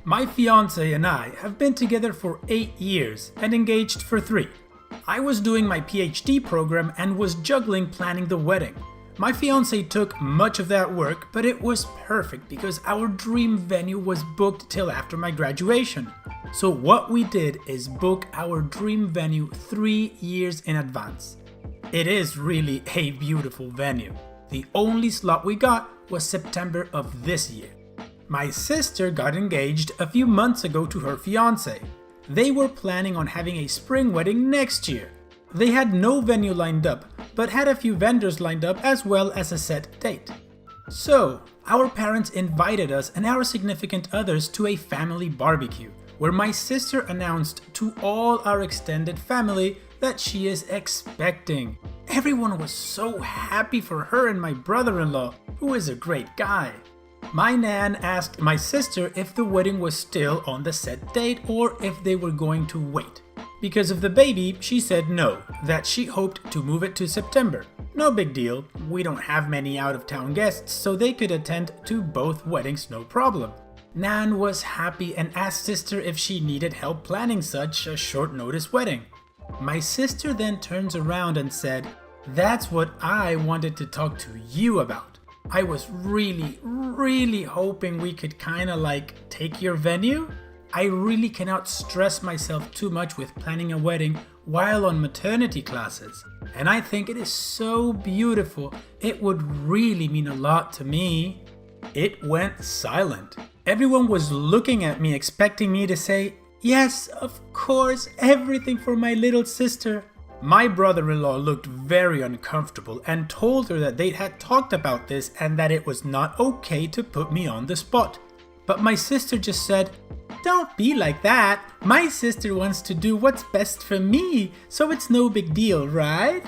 My fiance and I have been together for 8 years and engaged for 3. I was doing my PhD program and was juggling planning the wedding. My fiance took much of that work, but it was perfect because our dream venue was booked till after my graduation. So what we did is book our dream venue 3 years in advance. It is really a beautiful venue. The only slot we got was September of this year. My sister got engaged a few months ago to her fiancé. They were planning on having a spring wedding next year. They had no venue lined up, but had a few vendors lined up as well as a set date. So, our parents invited us and our significant others to a family barbecue, where my sister announced to all our extended family that she is expecting. Everyone was so happy for her and my brother-in-law, who is a great guy. My nan asked my sister if the wedding was still on the set date or if they were going to wait. Because of the baby, she said no, that she hoped to move it to September. No big deal, we don't have many out-of-town guests, so they could attend to both weddings no problem. Nan was happy and asked sister if she needed help planning such a short-notice wedding. My sister then turns around and said, "That's what I wanted to talk to you about. I was really hoping we could take your venue. I really cannot stress myself too much with planning a wedding while on maternity classes. And I think it is so beautiful. It would really mean a lot to me." It went silent. Everyone was looking at me expecting me to say, "Yes, of course, everything for my little sister." My brother-in-law looked very uncomfortable and told her that they had talked about this and that it was not okay to put me on the spot. But my sister just said, "Don't be like that. My sister wants to do what's best for me, so it's no big deal, right?"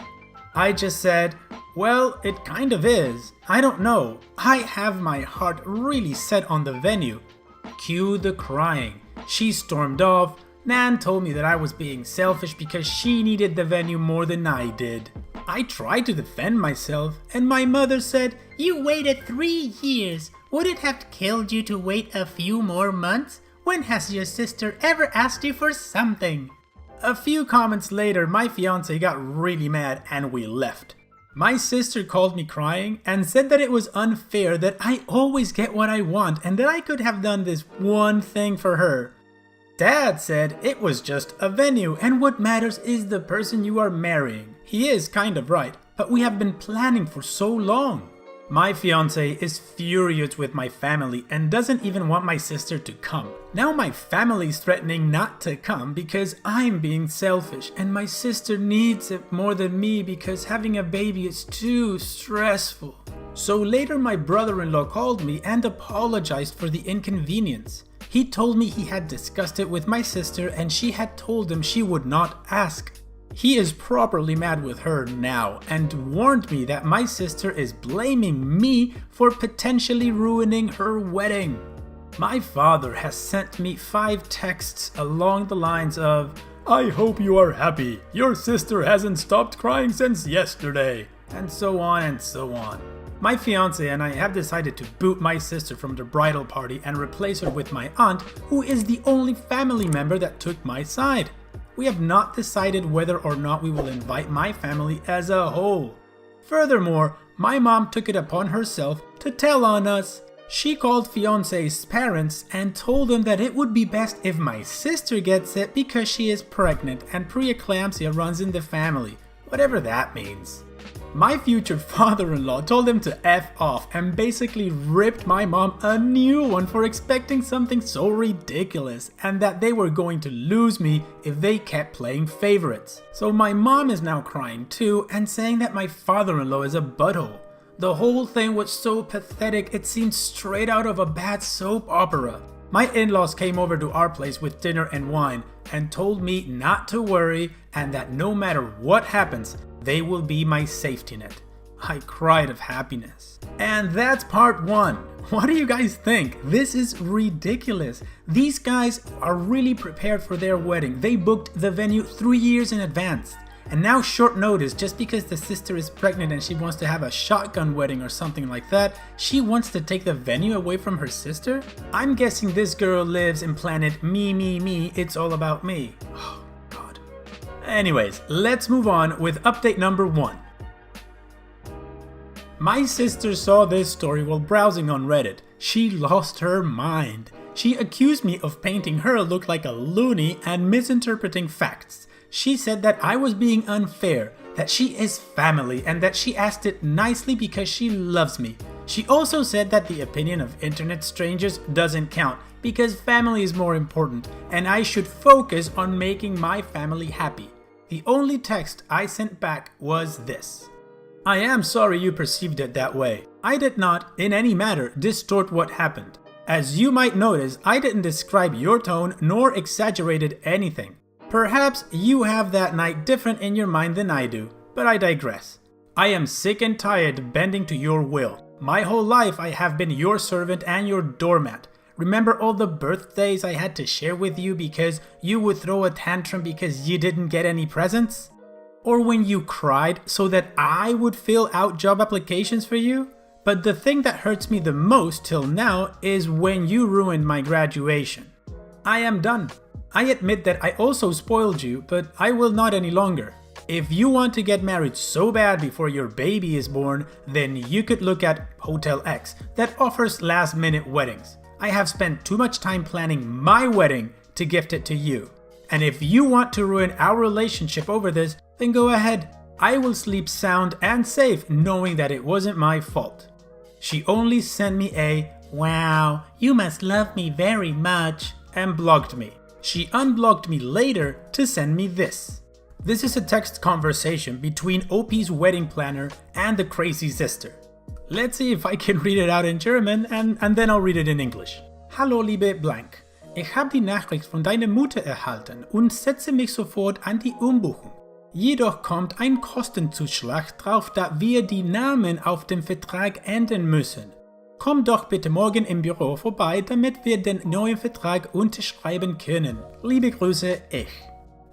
I just said, "Well, it kind of is. I don't know. I have my heart really set on the venue." Cue the crying. She stormed off. Nan told me that I was being selfish because she needed the venue more than I did. I tried to defend myself, and my mother said, "You waited 3 years. Would it have killed you to wait a few more months? When has your sister ever asked you for something?" A few comments later, my fiancé got really mad and we left. My sister called me crying and said that it was unfair that I always get what I want and that I could have done this one thing for her. Dad said it was just a venue and what matters is the person you are marrying. He is kind of right, but we have been planning for so long. My fiancé is furious with my family and doesn't even want my sister to come. Now my family is threatening not to come because I'm being selfish and my sister needs it more than me because having a baby is too stressful. So later my brother-in-law called me and apologized for the inconvenience. He told me he had discussed it with my sister and she had told him she would not ask. He is properly mad with her now and warned me that my sister is blaming me for potentially ruining her wedding. My father has sent me 5 texts along the lines of, "I hope you are happy. Your sister hasn't stopped crying since yesterday," and so on and so on. My fiancé and I have decided to boot my sister from the bridal party and replace her with my aunt, who is the only family member that took my side. We have not decided whether or not we will invite my family as a whole. Furthermore, my mom took it upon herself to tell on us. She called fiancé's parents and told them that it would be best if my sister gets it because she is pregnant and preeclampsia runs in the family, whatever that means. My future father-in-law told him to F off and basically ripped my mom a new one for expecting something so ridiculous and that they were going to lose me if they kept playing favorites. So my mom is now crying too and saying that my father-in-law is a butthole. The whole thing was so pathetic it seemed straight out of a bad soap opera. My in-laws came over to our place with dinner and wine and told me not to worry and that no matter what happens, they will be my safety net. I cried of happiness. And that's part 1. What do you guys think? This is ridiculous. These guys are really prepared for their wedding. They booked the venue 3 years in advance. and now short notice, just because the sister is pregnant and she wants to have a shotgun wedding or something like that, she wants to take the venue away from her sister? I'm guessing this girl lives in planet me, it's all about me. Oh, God. Anyways, let's move on with update number 1. My sister saw this story while browsing on Reddit. She lost her mind. She accused me of painting her look like a loony and misinterpreting facts. She said that I was being unfair, that she is family, and that she asked it nicely because she loves me. She also said that the opinion of internet strangers doesn't count because family is more important, and I should focus on making my family happy. The only text I sent back was this: I am sorry you perceived it that way. I did not, in any matter, distort what happened. As you might notice, I didn't describe your tone nor exaggerated anything. Perhaps you have that night different in your mind than I do, but I digress. I am sick and tired of bending to your will. My whole life I have been your servant and your doormat. Remember all the birthdays I had to share with you because you would throw a tantrum because you didn't get any presents? Or when you cried so that I would fill out job applications for you? But the thing that hurts me the most till now is when you ruined my graduation. I am done. I admit that I also spoiled you, but I will not any longer. If you want to get married so bad before your baby is born, then you could look at Hotel X that offers last-minute weddings. I have spent too much time planning my wedding to gift it to you. And if you want to ruin our relationship over this, then go ahead. I will sleep sound and safe knowing that it wasn't my fault. She only sent me a, "Wow, you must love me very much," and blocked me. She unblocked me later to send me this. This is a text conversation between OP's wedding planner and the crazy sister. Let's see if I can read it out in German and then I'll read it in English. Hallo liebe Blank. Ich habe die Nachricht von deiner Mutter erhalten und setze mich sofort an die Umbuchung. Jedoch kommt ein Kostenzuschlag drauf, da wir die Namen auf dem Vertrag ändern müssen. Komm doch bitte morgen im Büro vorbei, damit wir den neuen Vertrag unterschreiben können. Liebe Grüße, ich.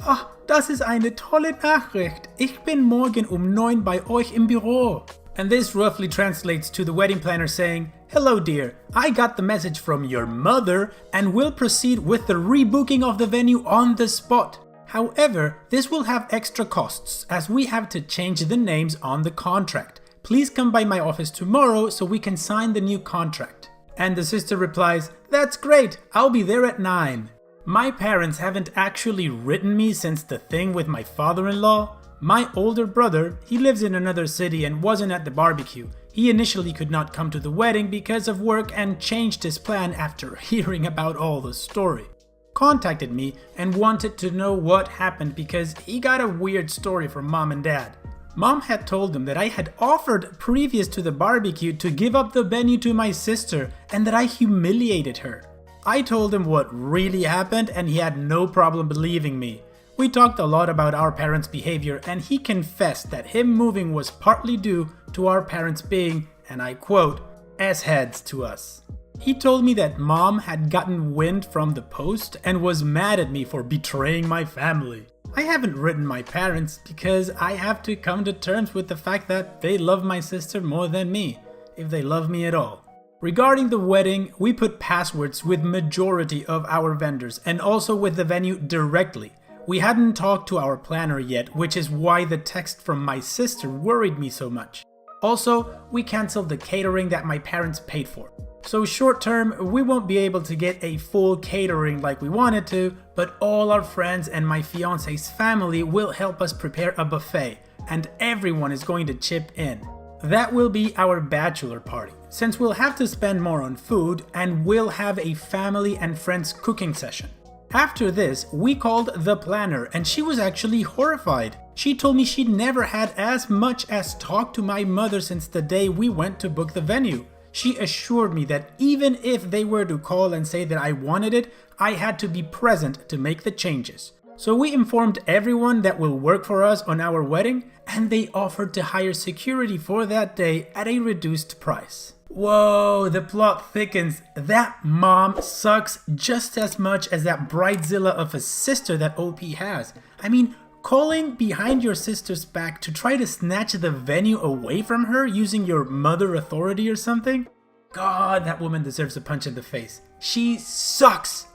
Ach, das ist eine tolle Nachricht. Ich bin morgen um 9 bei euch im Büro. And this roughly translates to the wedding planner saying, "Hello dear, I got the message from your mother and will proceed with the rebooking of the venue on the spot. However, this will have extra costs as we have to change the names on the contract. Please come by my office tomorrow so we can sign the new contract." And the sister replies, "That's great, I'll be there at 9. My parents haven't actually written me since the thing with my father-in-law. My older brother, he lives in another city and wasn't at the barbecue. He initially could not come to the wedding because of work and changed his plan after hearing about all the story. Contacted me and wanted to know what happened because he got a weird story from mom and dad. Mom had told him that I had offered previous to the barbecue to give up the venue to my sister and that I humiliated her. I told him what really happened and he had no problem believing me. We talked a lot about our parents' behavior and he confessed that him moving was partly due to our parents being, and I quote, "S-heads to us." He told me that mom had gotten wind from the post and was mad at me for betraying my family. I haven't written my parents because I have to come to terms with the fact that they love my sister more than me, if they love me at all. Regarding the wedding, we put passwords with majority of our vendors and also with the venue directly. We hadn't talked to our planner yet, which is why the text from my sister worried me so much. Also, we canceled the catering that my parents paid for. So short term, we won't be able to get a full catering like we wanted to, but all our friends and my fiance's family will help us prepare a buffet, and everyone is going to chip in. That will be our bachelor party, since we'll have to spend more on food and we'll have a family and friends cooking session. After this, we called the planner and she was actually horrified. She told me she'd never had as much as talked to my mother since the day we went to book the venue. She assured me that even if they were to call and say that I wanted it, I had to be present to make the changes. So we informed everyone that will work for us on our wedding, and they offered to hire security for that day at a reduced price. Whoa, the plot thickens. That mom sucks just as much as that bridezilla of a sister that OP has. I mean, Calling behind your sister's back to try to snatch the venue away from her using your mother authority or something? God, that woman deserves a punch in the face. She sucks!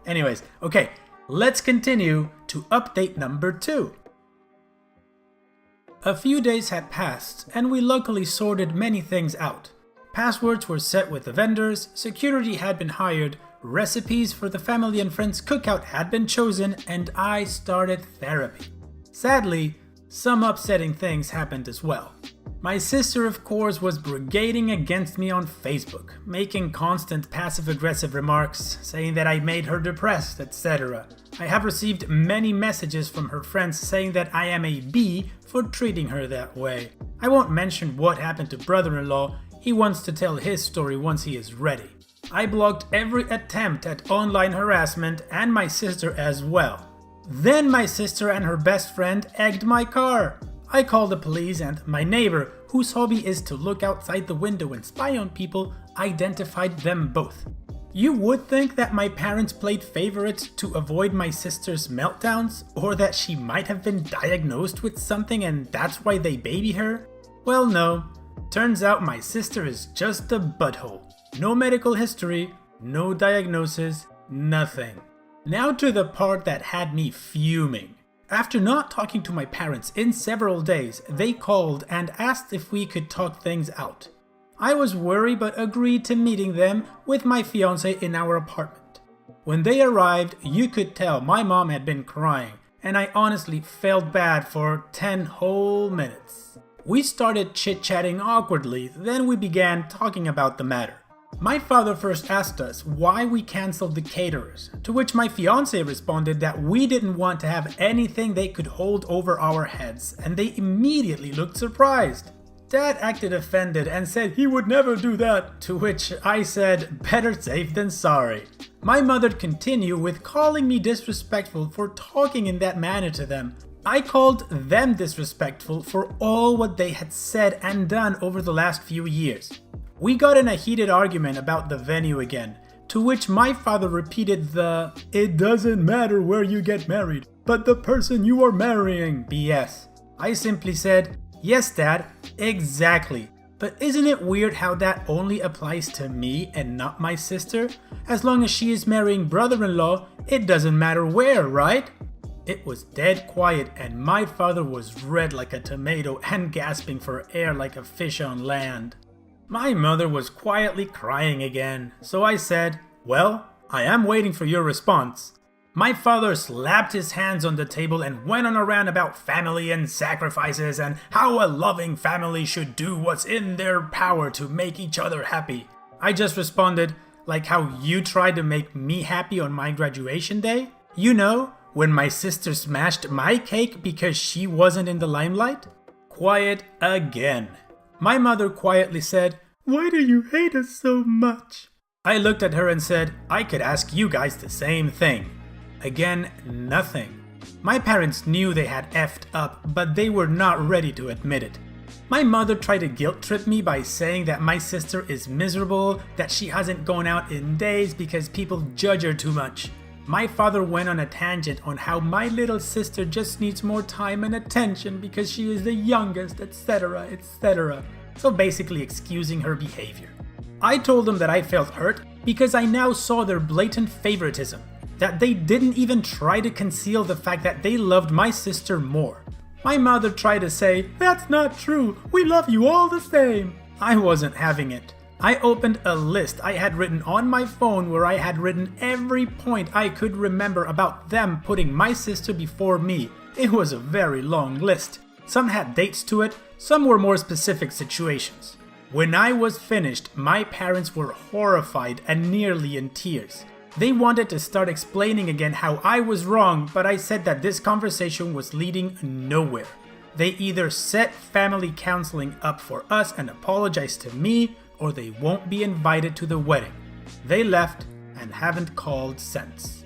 Anyways, okay, let's continue to update number 2. A few days had passed, and we luckily sorted many things out. Passwords were set with the vendors, security had been hired, recipes for the family and friends cookout had been chosen, and I started therapy. Sadly, some upsetting things happened as well. My sister, of course, was brigading against me on Facebook, making constant passive-aggressive remarks, saying that I made her depressed, etc. I have received many messages from her friends saying that I am a B for treating her that way. I won't mention what happened to brother-in-law, he wants to tell his story once he is ready. I blocked every attempt at online harassment and my sister as well. Then my sister and her best friend egged my car. I called the police and my neighbor, whose hobby is to look outside the window and spy on people, identified them both. You would think that my parents played favorites to avoid my sister's meltdowns, or that she might have been diagnosed with something and that's why they baby her? Well, no. Turns out my sister is just a butthole. No medical history, no diagnosis, nothing. Now to the part that had me fuming. After not talking to my parents in several days, they called and asked if we could talk things out. I was worried but agreed to meeting them with my fiancé in our apartment. When they arrived, you could tell my mom had been crying, and I honestly felt bad for 10 whole minutes. We started chit-chatting awkwardly, then we began talking about the matter. My father first asked us why we cancelled the caterers, to which my fiancé responded that we didn't want to have anything they could hold over our heads, and they immediately looked surprised. Dad acted offended and said he would never do that, to which I said, better safe than sorry. My mother continued with calling me disrespectful for talking in that manner to them. I called them disrespectful for all what they had said and done over the last few years. We got in a heated argument about the venue again, to which my father repeated the "it doesn't matter where you get married, but the person you are marrying" BS. I simply said, "Yes, Dad, exactly. But isn't it weird how that only applies to me and not my sister? As long as she is marrying brother-in-law, it doesn't matter where, right?" It was dead quiet and my father was red like a tomato and gasping for air like a fish on land. My mother was quietly crying again, so I said, "Well, I am waiting for your response." My father slapped his hands on the table and went on a rant about family and sacrifices and how a loving family should do what's in their power to make each other happy. I just responded, like how you tried to make me happy on my graduation day? You know, when my sister smashed my cake because she wasn't in the limelight? Quiet again. My mother quietly said, "Why do you hate us so much?" I looked at her and said, "I could ask you guys the same thing." Again, nothing. My parents knew they had effed up, but they were not ready to admit it. My mother tried to guilt trip me by saying that my sister is miserable, that she hasn't gone out in days because people judge her too much. My father went on a tangent on how my little sister just needs more time and attention because she is the youngest, etc., etc. So basically excusing her behavior. I told them that I felt hurt because I now saw their blatant favoritism, that they didn't even try to conceal the fact that they loved my sister more. My mother tried to say, "That's not true, we love you all the same." I wasn't having it. I opened a list I had written on my phone where I had written every point I could remember about them putting my sister before me. It was a very long list. Some had dates to it, some were more specific situations. When I was finished, my parents were horrified and nearly in tears. They wanted to start explaining again how I was wrong, but I said that this conversation was leading nowhere. They either set family counseling up for us and apologize to me, or they won't be invited to the wedding. They left and haven't called since.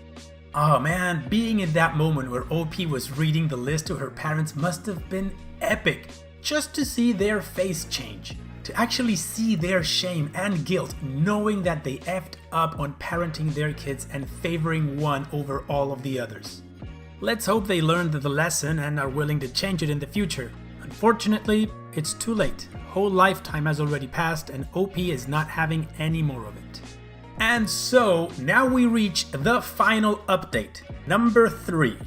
Oh man, being in that moment where OP was reading the list to her parents must have been epic. Just to see their face change. To actually see their shame and guilt knowing that they effed up on parenting their kids and favoring one over all of the others. Let's hope they learned the lesson and are willing to change it in the future. Unfortunately, it's too late. A whole lifetime has already passed and OP is not having any more of it. And so, now we reach the final update, number 3.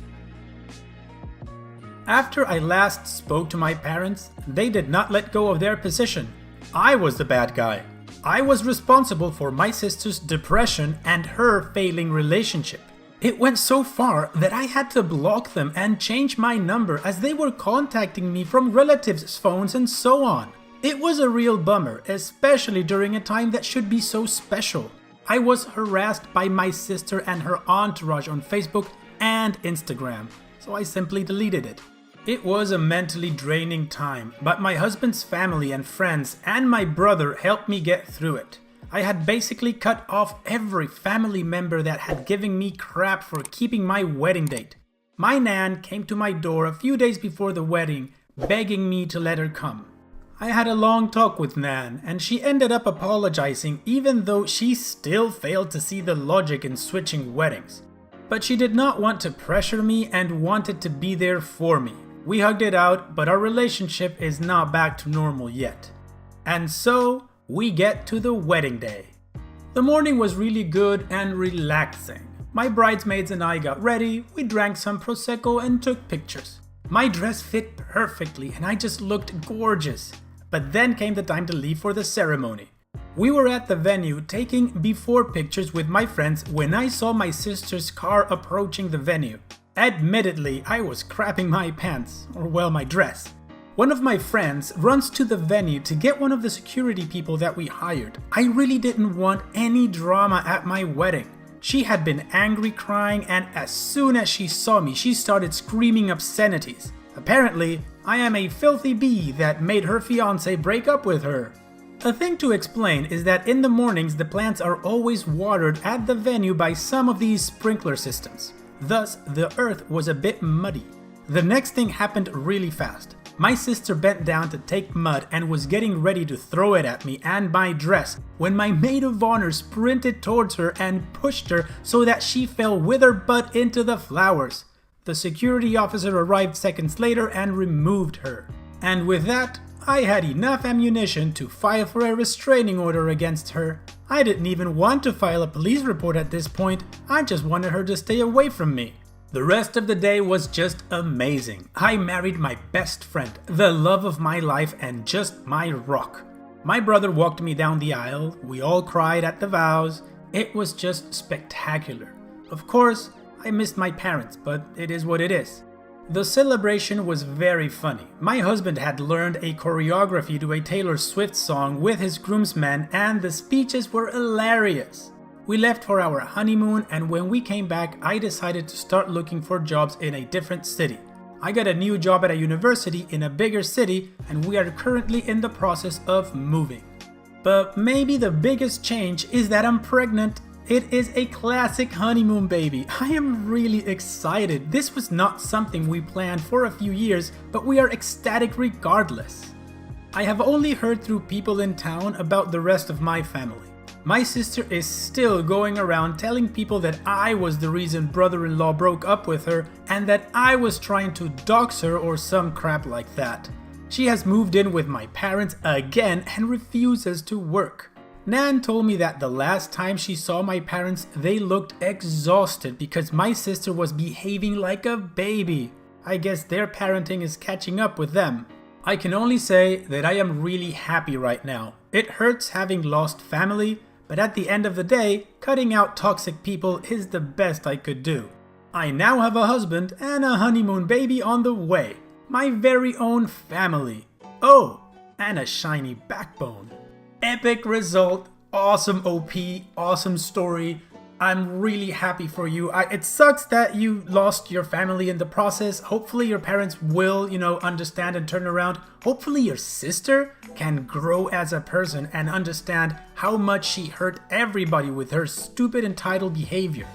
After I last spoke to my parents, they did not let go of their position. I was the bad guy. I was responsible for my sister's depression and her failing relationship. It went so far that I had to block them and change my number as they were contacting me from relatives' phones and so on. It was a real bummer, especially during a time that should be so special. I was harassed by my sister and her entourage on Facebook and Instagram, so I simply deleted it. It was a mentally draining time, but my husband's family and friends and my brother helped me get through it. I had basically cut off every family member that had given me crap for keeping my wedding date. My nan came to my door a few days before the wedding, begging me to let her come. I had a long talk with Nan, and she ended up apologizing even though she still failed to see the logic in switching weddings. But she did not want to pressure me and wanted to be there for me. We hugged it out, but our relationship is not back to normal yet. And so, we get to the wedding day. The morning was really good and relaxing. My bridesmaids and I got ready, we drank some Prosecco and took pictures. My dress fit perfectly and I just looked gorgeous. But then came the time to leave for the ceremony. We were at the venue taking before pictures with my friends when I saw my sister's car approaching the venue. Admittedly, I was crapping my pants, or well, my dress. One of my friends runs to the venue to get one of the security people that we hired. I really didn't want any drama at my wedding. She had been angry crying, and as soon as she saw me, she started screaming obscenities. Apparently, I am a filthy bee that made her fiancé break up with her. A thing to explain is that in the mornings the plants are always watered at the venue by some of these sprinkler systems. Thus, the earth was a bit muddy. The next thing happened really fast. My sister bent down to take mud and was getting ready to throw it at me and my dress when my maid of honor sprinted towards her and pushed her so that she fell with her butt into the flowers. The security officer arrived seconds later and removed her. And with that, I had enough ammunition to file for a restraining order against her. I didn't even want to file a police report at this point, I just wanted her to stay away from me. The rest of the day was just amazing. I married my best friend, the love of my life and just my rock. My brother walked me down the aisle, we all cried at the vows. It was just spectacular. Of course, I missed my parents, but it is what it is. The celebration was very funny. My husband had learned a choreography to a Taylor Swift song with his groomsmen and the speeches were hilarious. We left for our honeymoon and when we came back, I decided to start looking for jobs in a different city. I got a new job at a university in a bigger city and we are currently in the process of moving. But maybe the biggest change is that I'm pregnant. It is a classic honeymoon baby. I am really excited. This was not something we planned for a few years, but we are ecstatic regardless. I have only heard through people in town about the rest of my family. My sister is still going around telling people that I was the reason brother-in-law broke up with her and that I was trying to dox her or some crap like that. She has moved in with my parents again and refuses to work. Nan told me that the last time she saw my parents, they looked exhausted because my sister was behaving like a baby. I guess their parenting is catching up with them. I can only say that I am really happy right now. It hurts having lost family, but at the end of the day, cutting out toxic people is the best I could do. I now have a husband and a honeymoon baby on the way. My very own family. Oh, and a shiny backbone. Epic result, awesome OP, awesome story. I'm really happy for you. It sucks that you lost your family in the process. Hopefully your parents will, understand and turn around. Hopefully your sister can grow as a person and understand how much she hurt everybody with her stupid entitled behavior.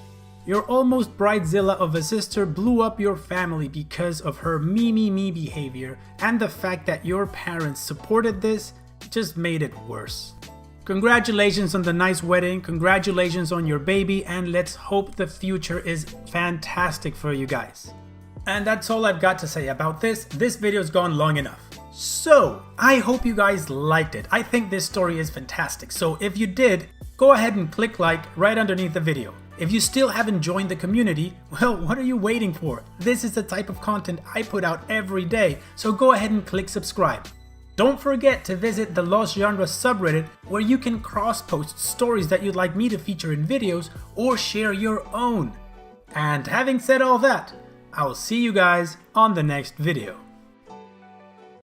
Your almost bridezilla of a sister blew up your family because of her me behavior, and the fact that your parents supported this just made it worse. Congratulations on the nice wedding, congratulations on your baby, and let's hope the future is fantastic for you guys. And that's all I've got to say about this. This video's gone long enough. So, I hope you guys liked it. I think this story is fantastic. So if you did, go ahead and click like right underneath the video. If you still haven't joined the community, well, what are you waiting for? This is the type of content I put out every day, so go ahead and click subscribe. Don't forget to visit the Lost Genre subreddit, where you can cross-post stories that you'd like me to feature in videos or share your own. And having said all that, I'll see you guys on the next video.